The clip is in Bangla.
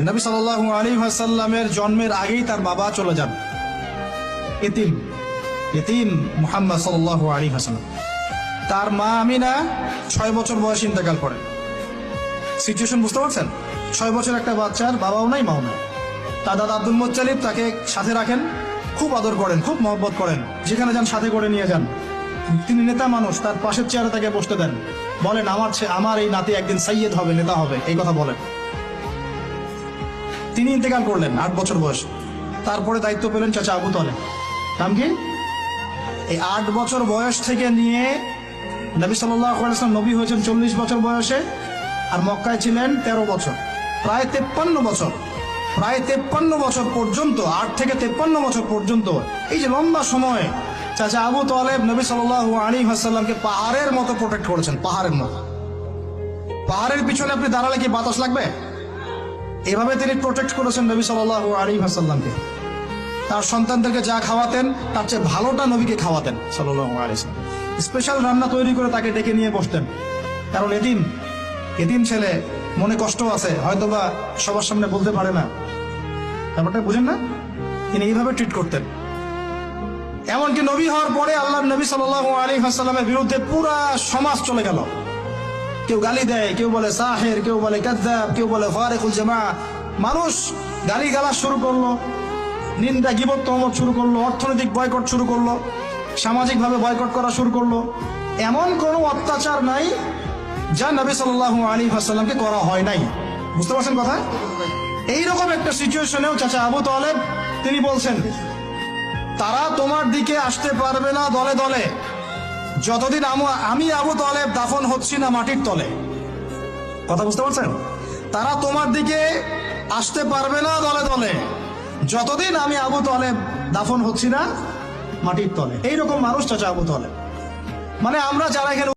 নবী সাল্লাল্লাহু আলাইহি ওয়াসাল্লামের জন্মের আগেই তার বাবা চলে যান, ইতিম মুহাম্মদ সাল্লাল্লাহু আলাইহি ওয়াসাল্লাম। তার মা আমিনা 6 বছর বয়সে ইন্তেকাল করেন। সিচুয়েশন বুঝতে পারছেন? 6 বছর একটা বাচ্চার বাবাও নাই মাও নাই। তার দাদা আব্দুল মুত্তালিব তাকে সাথে রাখেন, খুব আদর করেন, খুব মহব্বত করেন, যেখানে যান সাথে করে নিয়ে যান। তিনি নেতা মানুষ, তার পাশের চেয়ারে তাকে বসতে দেন, বলেন আমার এই নাতি একদিন সাইয়্যেদ হবে, নেতা হবে, এই কথা বলেন। তিনি ইন্তেকাল করলেন 8 বছর বয়স। তারপরে দায়িত্ব পেলেন চাচা আবু তালেব। নাম কি? এই 8 বছর বয়স থেকে নিয়ে নবী সাল্লাল্লাহু আলাইহি ওয়াসাল্লাম নবী হয়েছেন 40 বছর বয়সে, আর মক্কায় ছিলেন 13 বছর, প্রায় 53 বছর। প্রায় 53 বছর পর্যন্ত, 8 থেকে 53 বছর পর্যন্ত এই যে লম্বা সময় চাচা আবু তালেব নবী সাল্লাল্লাহু আলাইহি ওয়াসাল্লামকে পাহাড়ের মতো প্রোটেক্ট করেছেন, পাহাড়ের মতো। পাহাড়ের পিছনে আপনি দাঁড়ালে কি বাতাস লাগবে? এভাবে তিনি প্রোটেক্ট করেছেন নবী সাল্লাল্লাহু আলাইহি ওয়াসাল্লামকে। তার সন্তানদেরকে যা খাওয়াতেন তার চেয়ে ভালোটা নবীকে খাওয়াতেন সাল্লাল্লাহু আলাইহি ওয়াসাল্লাম। স্পেশাল রান্না তৈরি করে তাকে ডেকে নিয়ে বসতেন, কারণ এতিম ছেলে, মনে কষ্ট আছে, হয়তোবা সবার সামনে বলতে পারে না, ব্যাপারটা বুঝেন না? তিনি এইভাবে ট্রিট করতেন। এমনকি নবী হওয়ার পরে আল্লাহর নবী সাল্লাল্লাহু আলাইহি ওয়াসাল্লামের বিরুদ্ধে পুরা সমাজ চলে গেল। কেউ গালি দেয়, কেউ বলে সাহের, কেউ বলে কাযযাব, কেউ বলে ফারিকুল জামা। মানুষ গালিগালাজ শুরু করলো, নিন্দা গীবত তহমত শুরু করলো, অর্থনৈতিক বয়কট শুরু করলো, সামাজিকভাবে বয়কট করা শুরু করলো। এমন কোনো অত্যাচার নাই যা নবী সাল্লাল্লাহু আলাইহি ওয়াসাল্লামকে করা হয় নাই। বুঝতে পারছেন কথা? এইরকম একটা সিচুয়েশনেও চাচা আবু তালেব তিনি বলছেন, তারা তোমার দিকে আসতে পারবে না দলে দলে যতদিন আমি আবু তালেব দাফন হচ্ছি না মাটির তলে। কথা বুঝতে পারছেন? তারা তোমার দিকে আসতে পারবে না দলে দলে যতদিন আমি আবু তালেব দাফন হচ্ছি না মাটির তলে। এইরকম মানুষ চাচা আবু তালেব। মানে আমরা যারা এখানে